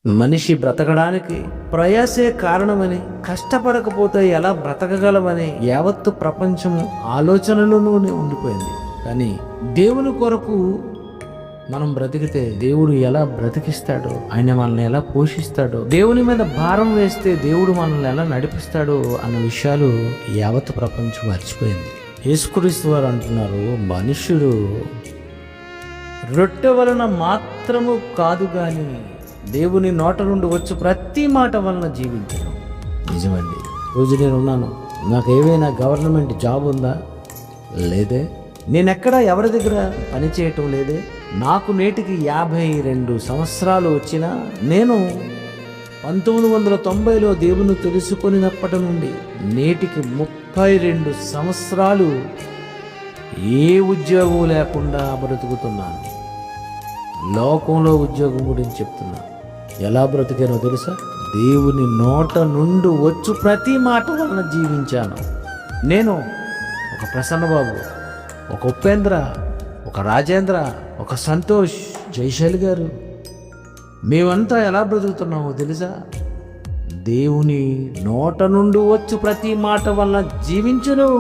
మనిషి బ్రతకడానికి ప్రయాసే కారణమని, కష్టపడకపోతే ఎలా బ్రతకగలమని యావత్తు ప్రపంచం ఆలోచనలోనే ఉండిపోయింది. కానీ దేవుని కొరకు మనం బ్రతికితే దేవుడు ఎలా బ్రతికిస్తాడో, ఆయన మనల్ని ఎలా పోషిస్తాడో, దేవుని మీద భారం వేస్తే దేవుడు మనల్ని ఎలా నడిపిస్తాడో అన్న విషయాలు యావత్తు ప్రపంచం మర్చిపోయింది. యేసుక్రీస్తు వారు అంటున్నారు, మనుష్యుడు రొట్టె వలన మాత్రము కాదు గాని దేవుని నోట నుండి వచ్చు ప్రతి మాట వలన జీవించను. నిజమండి. రోజు నేను ఉన్నాను, నాకు ఏవైనా గవర్నమెంట్ జాబ్ ఉందా? లేదే. నేనెక్కడ ఎవరి దగ్గర పని చేయటం లేదే. నాకు నేటికి 52 సంవత్సరాలు వచ్చినా నేను 1990లో దేవుని తెలుసుకొనినప్పటి నుండి నేటికి 32 సంవత్సరాలు ఏ ఉద్యోగం లేకుండా బ్రతుకుతున్నాను. లోకంలో ఉద్యోగం గురించి చెప్తున్నా. ఎలా బ్రతికానో తెలుసా? దేవుని నోట నుండి వచ్చు ప్రతి మాట వలన జీవించాను. నేను, ఒక ప్రసన్నబాబు, ఒక ఉపేంద్ర, ఒక రాజేంద్ర, ఒక సంతోష్, జైశైల్ గారు, మేమంతా ఎలా బ్రతుకుతున్నామో తెలుసా? దేవుని నోట నుండి వచ్చు ప్రతి మాట వలన జీవించును.